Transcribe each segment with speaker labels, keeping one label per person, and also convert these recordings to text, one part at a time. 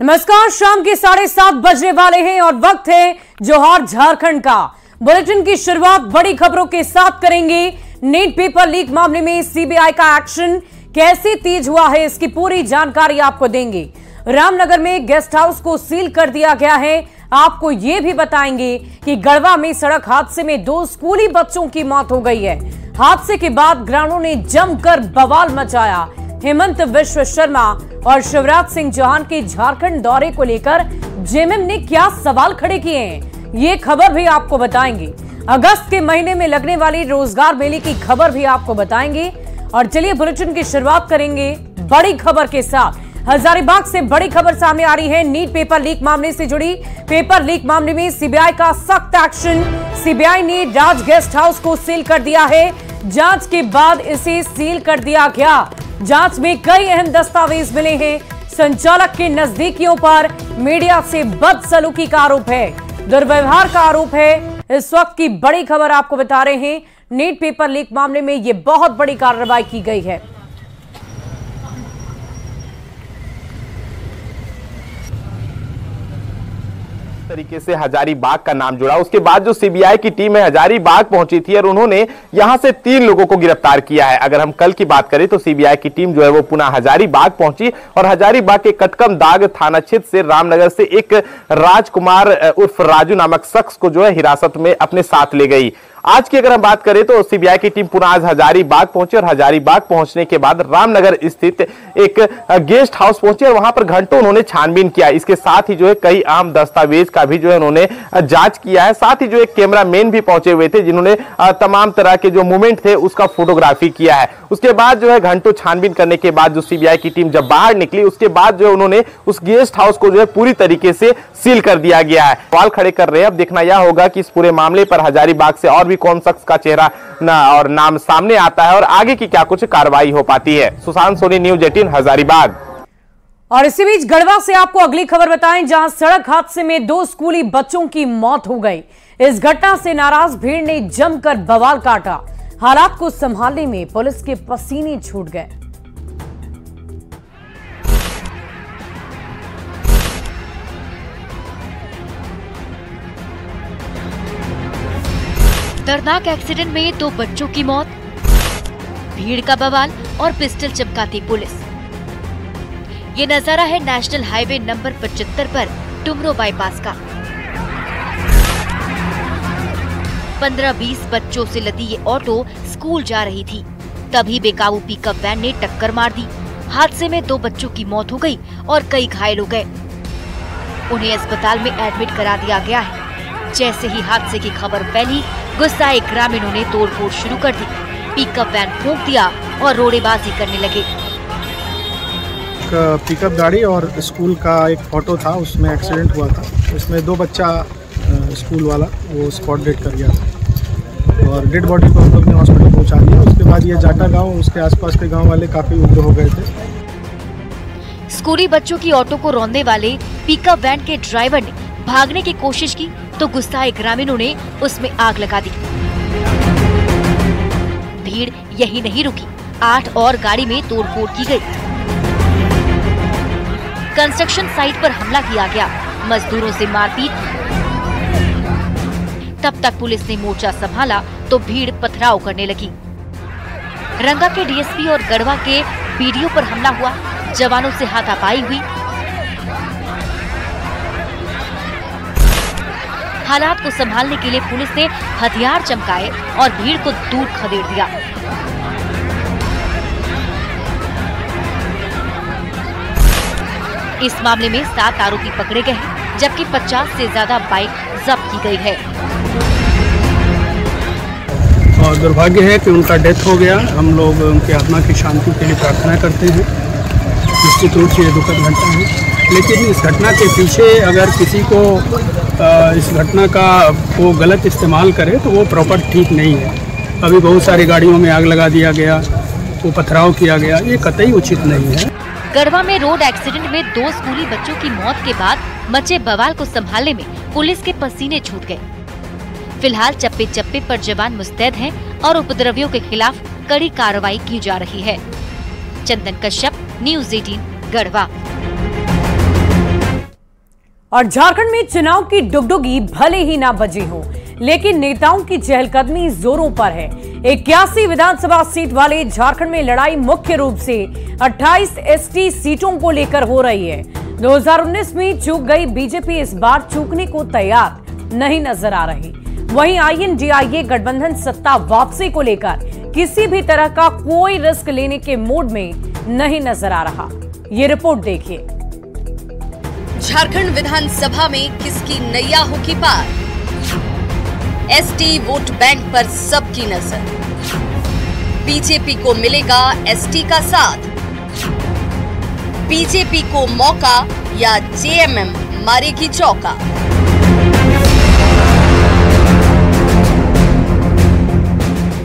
Speaker 1: नमस्कार, शाम के 7:30 बजने वाले हैं और वक्त है जोहार झारखंड का। बुलेटिन की शुरुआत बड़ी खबरों के साथ करेंगे। नीट पेपर लीक मामले में सीबीआई का एक्शन कैसे तेज हुआ है, इसकी पूरी जानकारी आपको देंगे। रामनगर में गेस्ट हाउस को सील कर दिया गया है। आपको यह भी बताएंगे कि गढ़वा में सड़क हादसे में 2 स्कूली बच्चों की मौत हो गई है। हादसे के बाद ग्रामीणों ने जमकर बवाल मचाया। हेमंत विश्व शर्मा और शिवराज सिंह चौहान के झारखंड दौरे को लेकर जेएमएम ने क्या सवाल खड़े किए हैं, ये खबर भी आपको बताएंगे। अगस्त के महीने में लगने वाली रोजगार मेले की खबर भी आपको बताएंगे। और चलिए बुलेटिन की शुरुआत करेंगे बड़ी खबर के साथ। हजारीबाग से बड़ी खबर सामने आ रही है। नीट पेपर लीक मामले से जुड़ी। पेपर लीक मामले में सीबीआई का सख्त एक्शन। सीबीआई ने राज गेस्ट हाउस को सील कर दिया है। जांच के बाद इसे सील कर दिया गया। जांच में कई अहम दस्तावेज मिले हैं। संचालक के नजदीकियों पर मीडिया से बदसलूकी का आरोप है, दुर्व्यवहार का आरोप है। इस वक्त की बड़ी खबर आपको बता रहे हैं। नीट पेपर लीक मामले में यह बहुत बड़ी कार्रवाई की गई है।
Speaker 2: तरीके से हजारीबाग का नाम जुड़ा। उसके बाद जो सीबीआई की टीम है हजारीबाग पहुंची थी और उन्होंने यहां से 3 लोगों को गिरफ्तार किया है। अगर हम कल की बात करें तो सीबीआई की टीम जो है वो पुनः हजारीबाग पहुंची और हजारीबाग के कटकम दाग थाना क्षेत्र से रामनगर से एक राजकुमार उर्फ राजू नामक शख्स को जो है हिरासत में अपने साथ ले गई। आज की अगर हम बात करें तो सीबीआई की टीम पुनः आज हजारीबाग पहुंची और हजारीबाग पहुंचने के बाद रामनगर स्थित एक गेस्ट हाउस पहुंची और वहां पर घंटों उन्होंने छानबीन किया। इसके साथ ही जो है कई अहम दस्तावेज का भी जो है उन्होंने जांच किया है। साथ ही जो एक कैमरामैन भी पहुंचे हुए थे जिन्होंने तमाम तरह के जो मूवमेंट थे उसका फोटोग्राफी किया है। उसके बाद जो है घंटों छानबीन करने के बाद जो सीबीआई की टीम जब बाहर निकली उसके बाद जो उन्होंने उस गेस्ट हाउस को जो है पूरी तरीके से सील कर दिया गया है। सवाल खड़े कर रहे हैं। अब देखना यह होगा कि इस पूरे मामले पर हजारीबाग से और भी कौन शख्स का चेहरा और नाम सामने आता है और आगे की क्या कुछ कार्रवाई हो पाती है। सुशांत सोनी, न्यूज 18 हजारीबाग।
Speaker 1: और इसी बीच गढ़वा से आपको अगली खबर बताएं, जहां सड़क हादसे में 2 स्कूली बच्चों की मौत हो गई। इस घटना से नाराज भीड़ ने जमकर बवाल काटा। हालात को संभालने में पुलिस के पसीने छूट गए।
Speaker 3: दर्दनाक एक्सीडेंट में 2 बच्चों की मौत, भीड़ का बवाल और पिस्टल चमकाती पुलिस। ये नजारा है नेशनल हाईवे नंबर 75 पर टुमरो बाईपास का। 15-20 बच्चों से लदी ये ऑटो स्कूल जा रही थी, तभी बेकाबू पिकअप वैन ने टक्कर मार दी। हादसे में 2 बच्चों की मौत हो गई और कई घायल हो गए। उन्हें अस्पताल में एडमिट करा दिया गया है। जैसे ही हादसे की खबर फैली, गुस्साए ग्रामीणों ने तोड़फोड़ शुरू कर दी। पिकअप वैन फूंक दिया और रोड़ेबाजी करने लगे।
Speaker 4: पिकअप गाड़ी और स्कूल का एक ऑटो था, उसमें एक्सीडेंट हुआ था। उसमें 2 बच्चा स्कूल वाला वो स्पॉट डेड कर गया था और डेड बॉडी को हम लोग ने हॉस्पिटल पहुंचा दिया। उसके बाद ये जाटा गांव उसके आसपास के गांव वाले काफी उग्र हो गए थे।
Speaker 3: स्कूली बच्चों की ऑटो को रौंदने वाले पिकअप वैन के ड्राइवर ने भागने की कोशिश की तो गुस्साए ग्रामीणों ने उसमें आग लगा दी। भीड़ यही नहीं रुकी, 8 और गाड़ी में तोड़फोड़ की गई। कंस्ट्रक्शन साइट पर हमला किया गया, मजदूरों से मारपीट। तब तक पुलिस ने मोर्चा संभाला तो भीड़ पथराव करने लगी। रंगा के डीएसपी और गढ़वा के बीडीओ पर हमला हुआ, जवानों से हाथापाई हुई। हालात को संभालने के लिए पुलिस ने हथियार चमकाए और भीड़ को दूर खदेड़ दिया। इस मामले में 7 आरोपी पकड़े गए हैं, जबकि 50 से ज्यादा बाइक जब्त की गई है।
Speaker 4: और दुर्भाग्य है कि उनका डेथ हो गया। हम लोग उनके आत्मा की शांति के लिए प्रार्थना करते हैं। निश्चित रूप से ये दुखद घटना है, लेकिन इस घटना के पीछे अगर किसी को इस घटना का वो गलत इस्तेमाल करे तो वो प्रॉपर ठीक नहीं है। अभी बहुत सारी गाड़ियों में आग लगा दिया गया, वो पथराव किया गया, ये कतई उचित नहीं है।
Speaker 3: गढ़वा में रोड एक्सीडेंट में 2 स्कूली बच्चों की मौत के बाद मचे बवाल को संभालने में पुलिस के पसीने छूट गए। फिलहाल चप्पे चप्पे पर जवान मुस्तैद हैं और उपद्रवियों के खिलाफ कड़ी कार्रवाई की जा रही है। चंदन कश्यप, न्यूज 18 गढ़वा।
Speaker 1: और झारखंड में चुनाव की डुगडुगी भले ही ना बजी हो, लेकिन नेताओं की चहलकदमी जोरों पर है। 81 विधानसभा सीट वाले झारखंड में लड़ाई मुख्य रूप से 28 एसटी सीटों को लेकर हो रही है। 2019 में चूक गई बीजेपी इस बार चूकने को तैयार नहीं नजर आ रही। वहीं INDIA गठबंधन सत्ता वापसी को लेकर किसी भी तरह का कोई रिस्क लेने के मूड में नहीं नजर आ रहा। ये रिपोर्ट देखिए।
Speaker 5: झारखंड विधानसभा में किसकी नैया होगी पार? एसटी वोट बैंक पर सबकी नजर। बीजेपी को मिलेगा एसटी का साथ? बीजेपी को मौका या जेएमएम मारेगी चौका?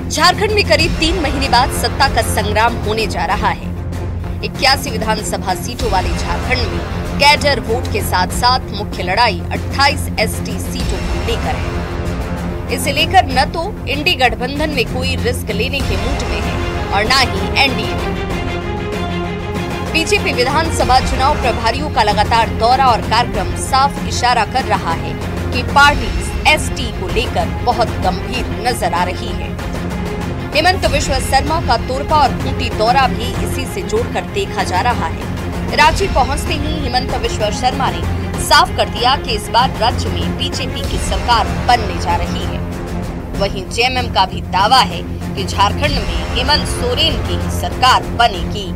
Speaker 5: झारखंड में करीब 3 महीने बाद सत्ता का संग्राम होने जा रहा है। 81 विधानसभा सीटों वाले झारखंड में कैडर वोट के साथ साथ मुख्य लड़ाई 28 एसटी सीटों को लेकर है। इसे लेकर न तो इंडी गठबंधन में कोई रिस्क लेने के मूड में है और न ही एनडीए में। बीजेपी विधानसभा चुनाव प्रभारियों का लगातार दौरा और कार्यक्रम साफ इशारा कर रहा है कि पार्टी एसटी को लेकर बहुत गंभीर नजर आ रही है। हेमंत बिश्व शर्मा का तोरपा और खूंटी दौरा भी इसी से जोड़कर देखा जा रहा है। रांची पहुंचते ही हेमंत बिश्व शर्मा ने साफ कर दिया कि इस बार राज्य में बीजेपी की सरकार बनने जा रही है। वहीं जेएमएम का भी दावा है कि झारखंड में हेमंत सोरेन की सरकार बनेगी।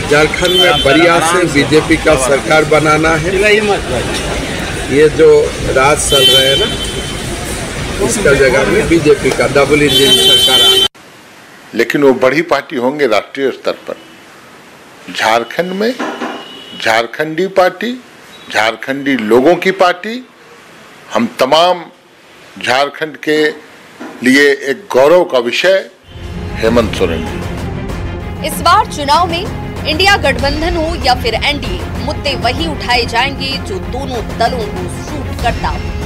Speaker 6: झारखंड में बढ़िया से बीजेपी का सरकार बनाना है। ये जो राज चल रहे हैं ना, इसका जगह में बीजेपी का डबल इंजन सरकार आना।
Speaker 7: लेकिन वो बड़ी पार्टी होंगे राष्ट्रीय स्तर पर। झारखंड में झारखंडी पार्टी, झारखंडी लोगों की पार्टी, हम तमाम झारखंड के लिए एक गौरव का विषय हेमंत सोरेन।
Speaker 5: इस बार चुनाव में इंडिया गठबंधन हो या फिर एनडीए, मुद्दे वही उठाए जाएंगे जो दोनों दलों को सूट करता हो।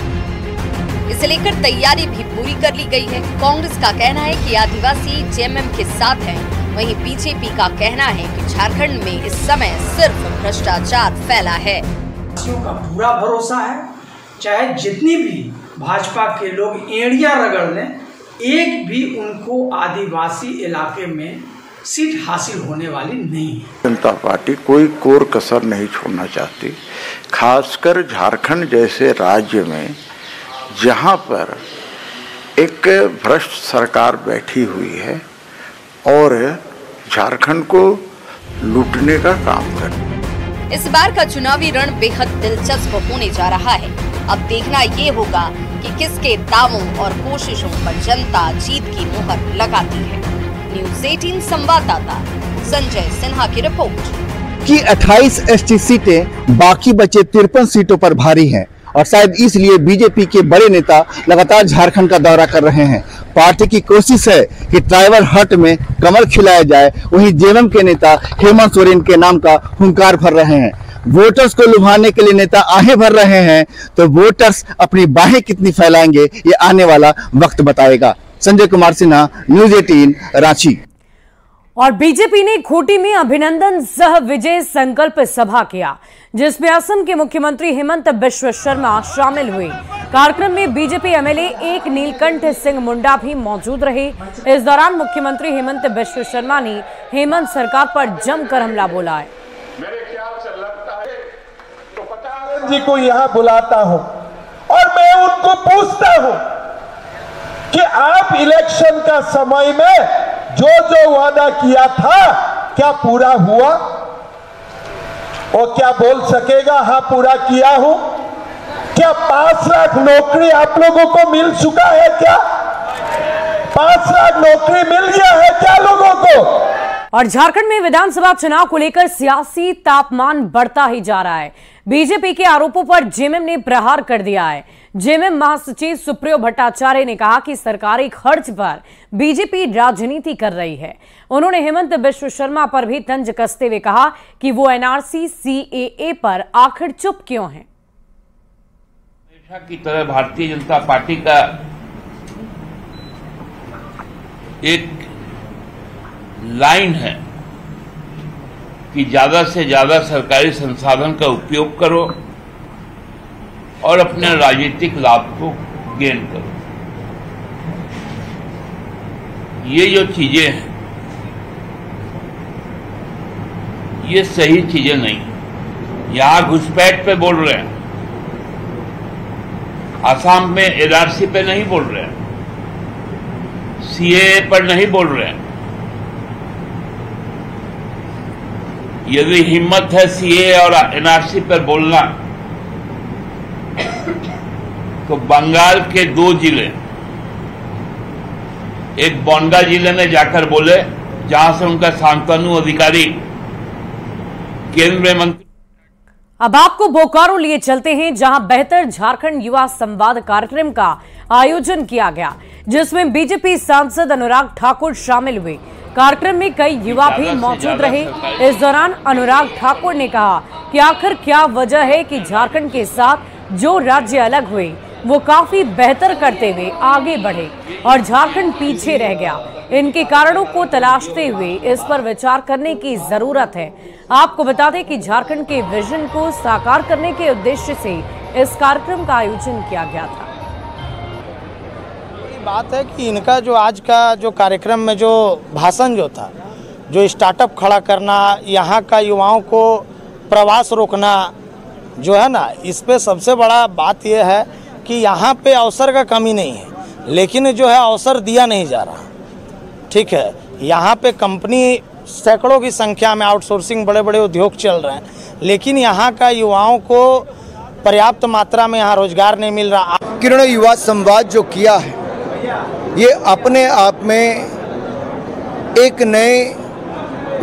Speaker 5: इसे लेकर तैयारी भी पूरी कर ली गई है। कांग्रेस का कहना है कि आदिवासी जेएमएम के साथ है, वहीं बीजेपी का कहना है कि झारखंड में इस समय सिर्फ भ्रष्टाचार फैला है।
Speaker 8: का पूरा भरोसा है, चाहे जितनी भी भाजपा के लोग एड़ियां रगड़ लें, एक भी उनको आदिवासी इलाके में सीट हासिल होने वाली नहीं है।
Speaker 9: जनता पार्टी कोई कोर कसर नहीं छोड़ना चाहती, खासकर झारखंड जैसे राज्य में जहां पर एक भ्रष्ट सरकार बैठी हुई है और झारखंड को लूटने का काम कर।
Speaker 5: इस बार का चुनावी रण बेहद दिलचस्प होने जा रहा है। अब देखना ये होगा कि किसके दावों और कोशिशों पर जनता जीत की मुहर लगाती है। न्यूज़ 18 संवाददाता संजय सिन्हा की रिपोर्ट।
Speaker 10: कि 28 एसटी सीटें बाकी बचे 53 सीटों पर भारी हैं और शायद इसलिए बीजेपी के बड़े नेता लगातार झारखंड का दौरा कर रहे हैं। पार्टी की कोशिश है कि ट्राइबल हट में कमल खिलाया जाए। वहीं जेएमएम के नेता हेमंत सोरेन के नाम का हुंकार भर रहे हैं। वोटर्स को लुभाने के लिए नेता आहें भर रहे हैं, तो वोटर्स अपनी बाहें कितनी फैलाएंगे ये आने वाला वक्त बताएगा। संजय कुमार सिन्हा, न्यूज़ 18 रांची।
Speaker 1: और बीजेपी ने खूंटी में अभिनंदन सह विजय संकल्प सभा किया, जिसमें असम के मुख्यमंत्री हेमंत बिश्व शर्मा शामिल हुए। कार्यक्रम में बीजेपी एमएलए एक नीलकंठ सिंह मुंडा भी मौजूद रहे। इस दौरान मुख्यमंत्री हेमंत बिश्व शर्मा ने हेमंत सरकार पर जमकर हमला बोला है।
Speaker 11: मेरे ख्याल से लगता है तो 50 जी को यहाँ बुलाता हूँ और मैं उनको पूछता हूँ कि आप इलेक्शन का समय में जो जो वादा किया था क्या पूरा हुआ? वो क्या बोल सकेगा हाँ पूरा किया हूं? क्या 5 लाख नौकरी आप लोगों को मिल चुका है? क्या 5 लाख नौकरी मिल गया है क्या लोगों को?
Speaker 1: और झारखंड में विधानसभा चुनाव को लेकर सियासी तापमान बढ़ता ही जा रहा है। बीजेपी के आरोपों पर जेएमएम ने प्रहार कर दिया है। जेएमएम महासचिव सुप्रियो भट्टाचार्य ने कहा कि सरकारी खर्च पर बीजेपी राजनीति कर रही है। उन्होंने हेमंत बिश्व शर्मा पर भी तंज कसते हुए कहा कि वो एनआरसी सीएए पर आखिर चुप क्यों हैं।
Speaker 12: हमेशा की तरह भारतीय जनता पार्टी का एक लाइन है कि ज्यादा से ज्यादा सरकारी संसाधन का उपयोग करो और अपने राजनीतिक लाभ को गेन करो। ये जो चीजें हैं ये सही चीजें नहीं। यहां घुसपैठ पे बोल रहे हैं, आसाम में एनआरसी पे नहीं बोल रहे हैं, सीएए पर नहीं बोल रहे हैं। यदि हिम्मत है सीएए और एनआरसी पर बोलना तो बंगाल के 2 जिले, एक बोंडा जिले में जाकर बोले जहां से उनका शांतनु अधिकारी केंद्रीय मंत्री।
Speaker 1: अब आपको बोकारो लिए चलते हैं, जहां बेहतर झारखंड युवा संवाद कार्यक्रम का आयोजन किया गया, जिसमें बीजेपी सांसद अनुराग ठाकुर शामिल हुए। कार्यक्रम में कई युवा भी मौजूद रहे। इस दौरान अनुराग ठाकुर ने कहा कि आखिर क्या वजह है कि झारखंड के साथ जो राज्य अलग हुए वो काफी बेहतर करते हुए आगे बढ़े और झारखंड पीछे रह गया। इनके कारणों को तलाशते हुए इस पर विचार करने की जरूरत है। आपको बता दें कि झारखंड के विजन को साकार करने के उद्देश्य से इस कार्यक्रम का आयोजन किया गया था।
Speaker 13: बात है कि इनका जो आज का जो कार्यक्रम में जो भाषण जो था, जो स्टार्टअप खड़ा करना, यहाँ का युवाओं को प्रवास रोकना जो है ना, इस पे सबसे बड़ा बात यह है कि यहाँ पे अवसर का कमी नहीं है, लेकिन जो है अवसर दिया नहीं जा रहा। ठीक है, यहाँ पे कंपनी सैकड़ों की संख्या में आउटसोर्सिंग बड़े बड़े उद्योग चल रहे हैं, लेकिन यहाँ का युवाओं को पर्याप्त मात्रा में यहाँ रोजगार नहीं मिल रहा।
Speaker 14: किरण युवा संवाद जो किया है ये अपने आप में एक नए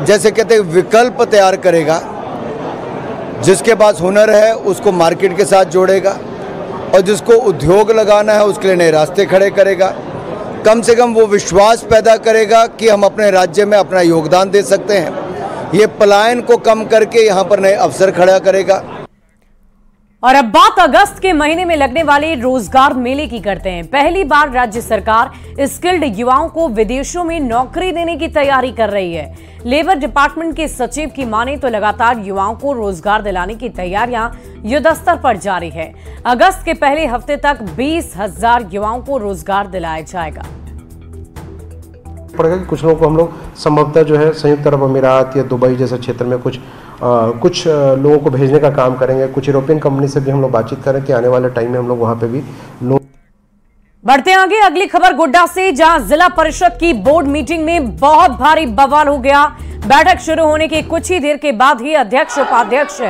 Speaker 14: जैसे कहते हैं विकल्प तैयार करेगा। जिसके पास हुनर है उसको मार्केट के साथ जोड़ेगा और जिसको उद्योग लगाना है उसके लिए नए रास्ते खड़े करेगा। कम से कम वो विश्वास पैदा करेगा कि हम अपने राज्य में अपना योगदान दे सकते हैं। ये पलायन को कम करके यहाँ पर नए अवसर खड़ा करेगा।
Speaker 1: और अब बात अगस्त के महीने में लगने वाले रोजगार मेले की करते हैं। पहली बार राज्य सरकार स्किल्ड युवाओं को विदेशों में नौकरी देने की तैयारी कर रही है। लेबर डिपार्टमेंट के सचिव की माने तो लगातार युवाओं को रोजगार दिलाने की तैयारियां युद्धस्तर पर जारी है। अगस्त के पहले हफ्ते तक 20,000 युवाओं को रोजगार दिलाया जाएगा।
Speaker 15: पड़ेगा कि कुछ लोगों को हम लोग संभवतः जो है संयुक्त अरब अमीरात या दुबई जैसे क्षेत्र में कुछ लोगों को भेजने का काम करेंगे। कुछ यूरोपियन कंपनी से भी हम लोग बातचीत करें कि आने वाले टाइम में हम लोग वहां पे भी लोग।
Speaker 1: बढ़ते आगे, अगली खबर गोड्डा से, जहां जिला परिषद की बोर्ड मीटिंग में बहुत भारी बवाल हो गया। बैठक शुरू होने के कुछ ही देर के बाद ही अध्यक्ष, उपाध्यक्ष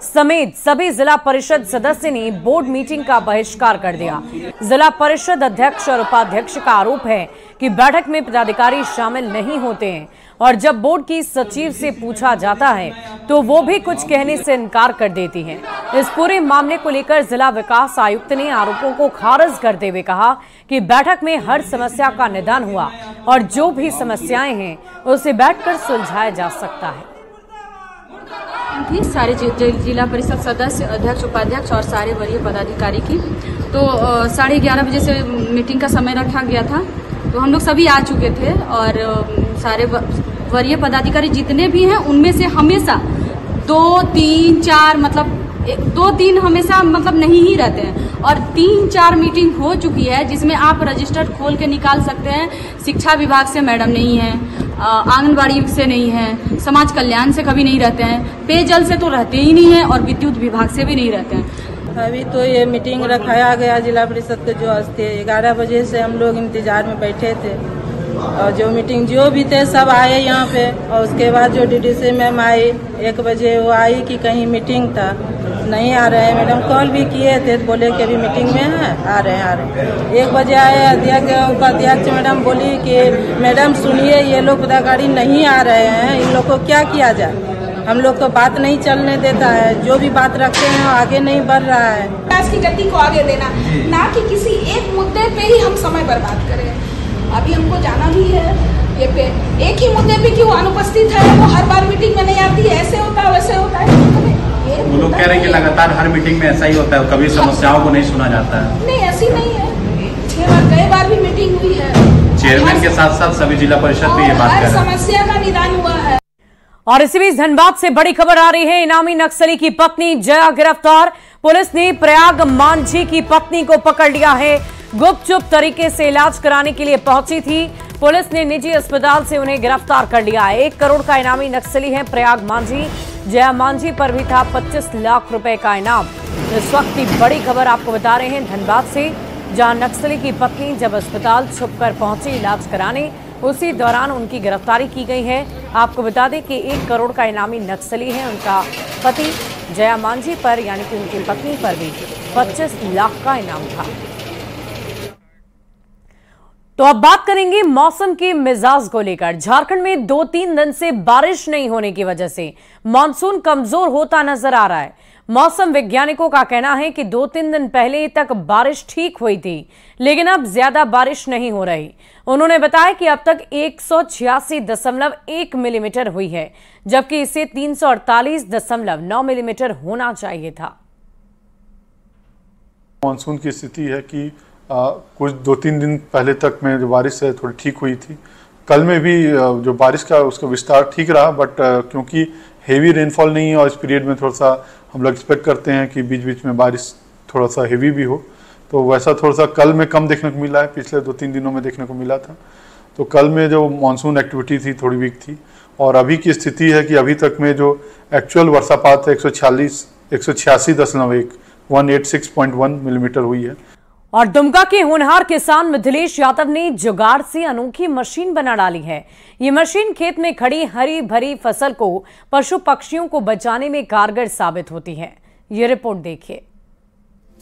Speaker 1: समेत सभी जिला परिषद सदस्य ने बोर्ड मीटिंग का बहिष्कार कर दिया। जिला परिषद अध्यक्ष और उपाध्यक्ष का आरोप है कि बैठक में पदाधिकारी शामिल नहीं होते हैं और जब बोर्ड की सचिव से पूछा जाता है तो वो भी कुछ कहने से इनकार कर देती हैं। इस पूरे मामले को लेकर जिला विकास आयुक्त ने आरोपों को खारिज करते हुए कहा कि बैठक में हर समस्या का निदान हुआ और जो भी समस्याएं हैं उसे बैठकर सुलझाया जा सकता है।
Speaker 16: थी सारे जिला परिषद सदस्य, अध्यक्ष, उपाध्यक्ष और सारे वरीय पदाधिकारी की। तो 11:30 बजे से मीटिंग का समय रखा गया था, तो हम लोग सभी आ चुके थे और सारे वरीय पदाधिकारी जितने भी हैं उनमें से हमेशा 2, 3, 4 मतलब 2-3 हमेशा मतलब नहीं ही रहते हैं और 3-4 मीटिंग हो चुकी है जिसमें आप रजिस्टर खोल के निकाल सकते हैं। शिक्षा विभाग से मैडम नहीं है, आंगनबाड़ी से नहीं है, समाज कल्याण से कभी नहीं रहते हैं, पेयजल से तो रहते ही नहीं है और विद्युत विभाग से भी नहीं रहते हैं।
Speaker 17: अभी तो ये मीटिंग रखाया गया जिला परिषद के जो थे 11 बजे से हम लोग इंतजार में बैठे थे और जो मीटिंग जो भी थे सब आए यहाँ पे और उसके बाद जो डीडीसी मैम आई 1 बजे वो आई कि कहीं मीटिंग था, नहीं आ रहे हैं। मैडम कॉल भी किए थे तो बोले कि अभी मीटिंग में है, आ रहे हैं। 1 बजे आए अध्यक्ष उपाध्यक्ष मैडम बोली कि मैडम सुनिए ये लोग पदाधिकारी नहीं आ रहे हैं, इन लोग को क्या किया जाए, हम लोग को बात नहीं चलने देता है, जो भी बात रखते हैं आगे नहीं बढ़ रहा है।
Speaker 18: विकास की गति को आगे देना, ना कि किसी एक मुद्दे पे ही हम समय बर्बाद करें। अभी हमको जाना भी है ये पे, एक ही मुद्दे पे क्यों अनुपस्थित है, वो हर बार मीटिंग में नहीं आती है, ऐसे होता है वैसे होता है।
Speaker 19: वो लोग कह रहे हैं कि लगातार हर मीटिंग में ऐसा ही होता है, कभी समस्याओं को नहीं सुना जाता है।
Speaker 18: नहीं ऐसी नहीं है, 6 बार कई बार भी मीटिंग हुई है,
Speaker 19: चेयरमैन के साथ साथ सभी जिला परिषद भी ये बात कर रहे हैं,
Speaker 18: समस्या का निदान हुआ है।
Speaker 1: और इसी बीच धनबाद से बड़ी खबर आ रही है। इनामी नक्सली की पत्नी जया गिरफ्तार। पुलिस ने प्रयाग मांझी की पत्नी को पकड़ लिया है। गुपचुप तरीके से इलाज कराने के लिए पहुंची थी। पुलिस ने निजी अस्पताल से उन्हें गिरफ्तार कर लिया है। 1 करोड़ का इनामी नक्सली है प्रयाग मांझी। जया मांझी पर भी था 25 लाख रुपए का इनाम। इस वक्त की बड़ी खबर आपको बता रहे हैं धनबाद से, जहां नक्सली की पत्नी जब अस्पताल छुपकर पहुंची इलाज कराने, उसी दौरान उनकी गिरफ्तारी की गई है। आपको बता दें कि 1 करोड़ का इनामी नक्सली है। उनका पति जया मांझी पर यानी कि उनकी पत्नी पर भी 25 लाख का इनाम था। तो अब बात करेंगे मौसम के मिजाज को लेकर। झारखंड में 2-3 दिन से बारिश नहीं होने की वजह से मानसून कमजोर होता नजर आ रहा है। मौसम वैज्ञानिकों का कहना है कि 2-3 दिन पहले तक बारिश ठीक हुई थी, लेकिन अब ज्यादा बारिश नहीं हो रही। उन्होंने बताया कि अब तक 186.1 मिलीमीटर हुई है, जबकि इसे 348.9 मिलीमीटर होना चाहिए था।
Speaker 20: मानसून की स्थिति है कि कुछ 2-3 दिन पहले तक में जो बारिश है थोड़ी ठीक हुई थी। कल में भी जो बारिश का उसका विस्तार ठीक रहा, बट क्योंकि हेवी रेनफॉल नहीं है और इस पीरियड में थोड़ा सा हम लोग एक्सपेक्ट करते हैं कि बीच बीच में बारिश थोड़ा सा हेवी भी हो, तो वैसा थोड़ा सा कल में कम देखने को मिला है, पिछले 2-3 दिनों में देखने को मिला था। तो कल में जो मानसून एक्टिविटी थी थोड़ी वीक थी, और अभी की स्थिति है कि अभी तक में जो एक्चुअल वर्षापात है 186.1 मिलीमीटर हुई है।
Speaker 1: और दुमका के होनहार किसान मिथिलेश यादव ने जुगाड़ से अनोखी मशीन बना डाली है। ये मशीन खेत में खड़ी हरी भरी फसल को पशु पक्षियों को बचाने में कारगर साबित होती है। ये रिपोर्ट देखिए।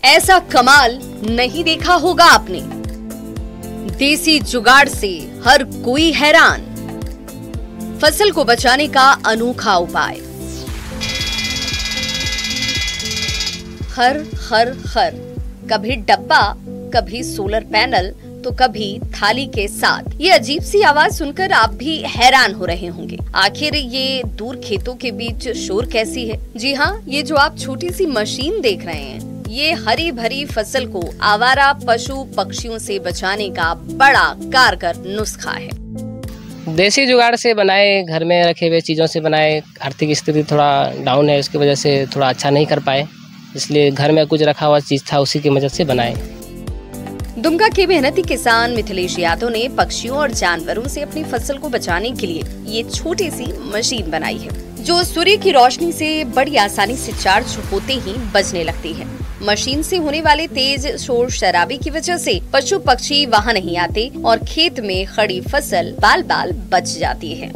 Speaker 5: ऐसा कमाल नहीं देखा होगा आपने। देसी जुगाड़ से हर कोई हैरान। फसल को बचाने का अनोखा उपाय। हर हर हर, कभी डब्बा, कभी सोलर पैनल, तो कभी थाली के साथ। ये अजीब सी आवाज सुनकर आप भी हैरान हो रहे होंगे, आखिर ये दूर खेतों के बीच शोर कैसी है। जी हाँ, ये जो आप छोटी सी मशीन देख रहे हैं, ये हरी भरी फसल को आवारा पशु पक्षियों से बचाने का बड़ा कारगर नुस्खा है।
Speaker 21: देसी जुगाड़ से बनाए, घर में रखे हुए चीजों से बनाए। आर्थिक स्थिति थोड़ा डाउन है, उसकी वजह से थोड़ा अच्छा नहीं कर पाए, इसलिए घर में कुछ रखा हुआ चीज था, उसी की मदद से बनाए।
Speaker 5: दुमका के मेहनती किसान मिथिलेश यादव ने पक्षियों और जानवरों से अपनी फसल को बचाने के लिए ये छोटी सी मशीन बनाई है, जो सूर्य की रोशनी से बड़ी आसानी से चार्ज होते ही बजने लगती है। मशीन से होने वाले तेज शोर शराबे की वजह से पशु पक्षी वहाँ नहीं आते और खेत में खड़ी फसल बाल बाल बच जाती है।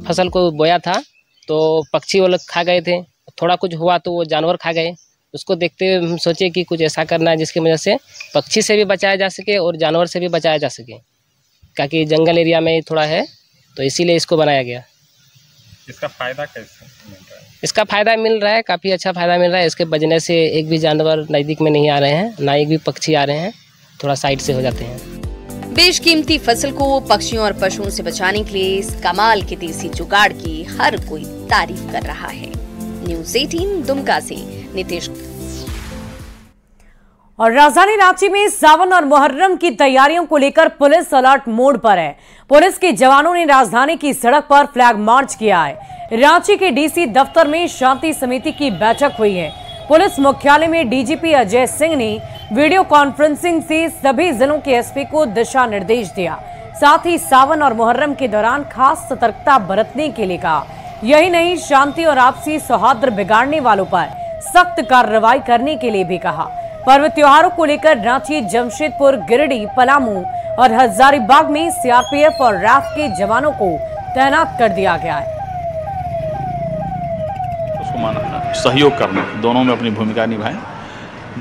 Speaker 21: फसल को बोया था तो पक्षी वो लोग खा गए थे, थोड़ा कुछ हुआ तो वो जानवर खा गए। उसको देखते हुए हम सोचे कि कुछ ऐसा करना है जिसकी वजह से पक्षी से भी बचाया जा सके और जानवर से भी बचाया जा सके, क्योंकि जंगल एरिया में थोड़ा है, तो इसीलिए इसको बनाया गया।
Speaker 22: इसका फायदा कैसे मिल रहा है?
Speaker 21: इसका फायदा मिल रहा है, काफ़ी अच्छा फायदा मिल रहा है। इसके बजने से एक भी जानवर नज़दीक में नहीं आ रहे हैं, ना एक भी पक्षी आ रहे हैं, थोड़ा साइड से हो जाते हैं।
Speaker 5: बेशकीमती फसल को पक्षियों और पशुओं से बचाने के लिए इस कमाल के देसी जुगाड़ की हर कोई तारीफ कर रहा है। न्यूज़ 18 दुमका से नितेश।
Speaker 1: और राजधानी रांची में सावन और मुहर्रम की तैयारियों को लेकर पुलिस अलर्ट मोड पर है। पुलिस के जवानों ने राजधानी की सड़क पर फ्लैग मार्च किया है। रांची के डीसी दफ्तर में शांति समिति की बैठक हुई है। पुलिस मुख्यालय में डीजीपी अजय सिंह ने वीडियो कॉन्फ्रेंसिंग से सभी जिलों के एसपी को दिशा निर्देश दिया। साथ ही सावन और मुहर्रम के दौरान खास सतर्कता बरतने के लिए कहा। यही नहीं, शांति और आपसी सौहार्द बिगाड़ने वालों पर सख्त कार्रवाई करने के लिए भी कहा। पर्व त्योहारों को लेकर रांची, जमशेदपुर, गिरिडीह, पलामू और हजारीबाग में सीआरपीएफ और रैफ के जवानों को तैनात कर दिया गया है।
Speaker 22: उसको सहयोग करना, दोनों में अपनी भूमिका निभाएं।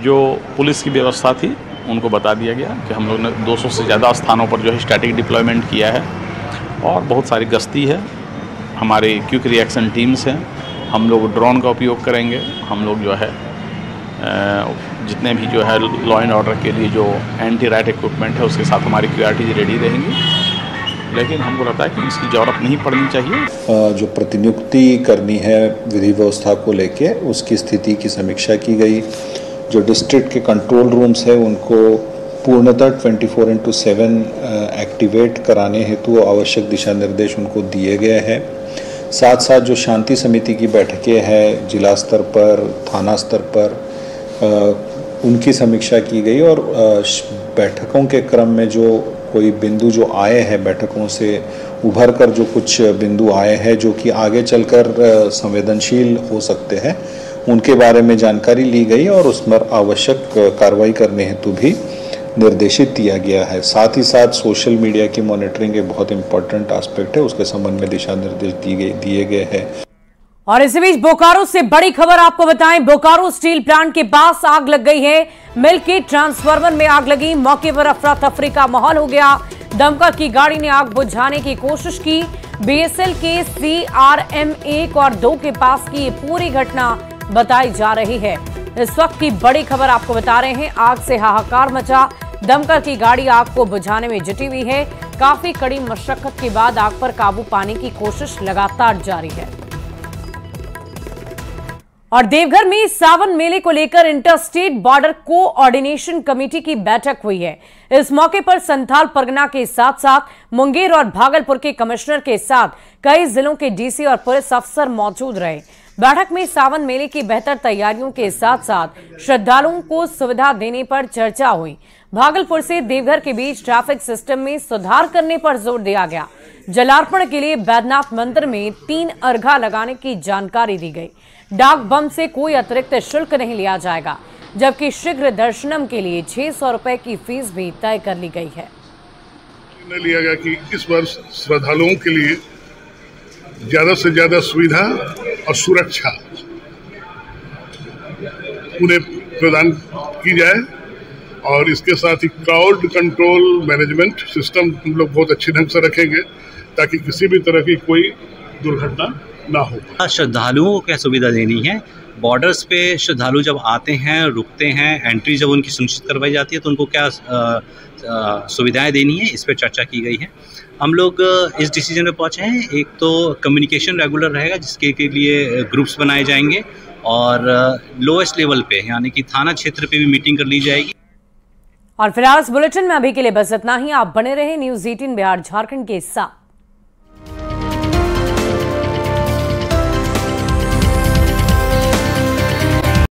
Speaker 22: जो पुलिस की व्यवस्था थी उनको बता दिया गया कि हम लोग ने 200 से ज़्यादा स्थानों पर जो है स्टैटिक डिप्लॉयमेंट किया है और बहुत सारी गश्ती है। हमारे क्विक रिएक्शन टीम्स हैं, हम लोग ड्रोन का उपयोग करेंगे। हम लोग जो है जितने भी जो है लॉ एंड ऑर्डर के लिए जो एंटी राइट इक्विपमेंट है उसके साथ हमारी क्यूआरटीज रेडी रहेंगी, लेकिन हमको लगता है कि इसकी ज़रूरत नहीं पड़नी चाहिए।
Speaker 23: जो प्रतिनियुक्ति करनी है विधि व्यवस्था को लेके, उसकी स्थिति की समीक्षा की गई। जो डिस्ट्रिक्ट के कंट्रोल रूम्स है उनको पूर्णतः 24/7 एक्टिवेट कराने हेतु आवश्यक दिशा निर्देश उनको दिए गए हैं। साथ साथ जो शांति समिति की बैठकें हैं जिला स्तर पर, थाना स्तर पर, उनकी समीक्षा की गई और बैठकों के क्रम में जो कोई बिंदु जो आए हैं, बैठकों से उभर कर जो कुछ बिंदु आए हैं जो कि आगे चलकर संवेदनशील हो सकते हैं, उनके बारे में जानकारी ली गई और उस पर आवश्यक कार्रवाई करने हेतु भी निर्देशित किया गया है। साथ ही साथ सोशल मीडिया की मॉनिटरिंग एक बहुत इंपॉर्टेंट एस्पेक्ट है, उसके संबंध में दिशा निर्देश दिए गए हैं।
Speaker 1: और इसी बीच बोकारो से बड़ी खबर आपको बताएं, बोकारो स्टील प्लांट के पास आग लग गई है। मिल के ट्रांसफार्मर में आग लगी, मौके पर अफरा तफरी का माहौल हो गया। दमकल की गाड़ी ने आग बुझाने की कोशिश की। बीएसएल के CRM 1 और 2 के पास की ये पूरी घटना बताई जा रही है। इस वक्त की बड़ी खबर आपको बता रहे हैं, आग से हाहाकार मचा। दमकल की गाड़ी आग को बुझाने में जुटी हुई है। काफी कड़ी मशक्कत के बाद आग पर काबू पाने की कोशिश लगातार जारी है। और देवघर में सावन मेले को लेकर इंटरस्टेट बॉर्डर कोऑर्डिनेशन कमेटी की बैठक हुई है। इस मौके पर संथाल परगना के साथ साथ मुंगेर और भागलपुर के कमिश्नर के साथ कई जिलों के डीसी और पुलिस अफसर मौजूद रहे। बैठक में सावन मेले की बेहतर तैयारियों के साथ साथ श्रद्धालुओं को सुविधा देने पर चर्चा हुई। भागलपुर से देवघर के बीच ट्रैफिक सिस्टम में सुधार करने पर जोर दिया गया। जलार्पण के लिए बैद्यनाथ मंदिर में 3 अर्घा लगाने की जानकारी दी गई। डाक बम से कोई अतिरिक्त शुल्क नहीं लिया जाएगा, जबकि शीघ्र दर्शनम के लिए 600 रुपए की फीस भी तय कर ली गई है।
Speaker 2: निर्णय लिया गया कि इस वर्ष श्रद्धालुओं के लिए ज्यादा से ज्यादा सुविधा और सुरक्षा उन्हें प्रदान की जाए और इसके साथ ही क्राउड कंट्रोल मैनेजमेंट सिस्टम हम लोग बहुत अच्छे ढंग से रखेंगे ताकि किसी भी तरह की कोई दुर्घटना ना हो।
Speaker 3: श्रद्धालुओं को क्या सुविधा देनी है, बॉर्डर्स पे श्रद्धालु जब आते हैं, रुकते हैं, एंट्री जब उनकी सुनिश्चित करवाई जाती है तो उनको क्या सुविधाएं देनी है, इस पर चर्चा की गई है। हम लोग इस डिसीजन पे पहुंचे हैं, एक तो कम्युनिकेशन रेगुलर रहेगा जिसके के लिए ग्रुप्स बनाए जाएंगे और लोएस्ट लेवल पे यानी कि थाना क्षेत्र पे भी मीटिंग कर ली जाएगी।
Speaker 1: और फिलहाल इस बुलेटिन में अभी के लिए बस इतना ही। आप बने रहे न्यूज़ 18 बिहार झारखंड के साथ।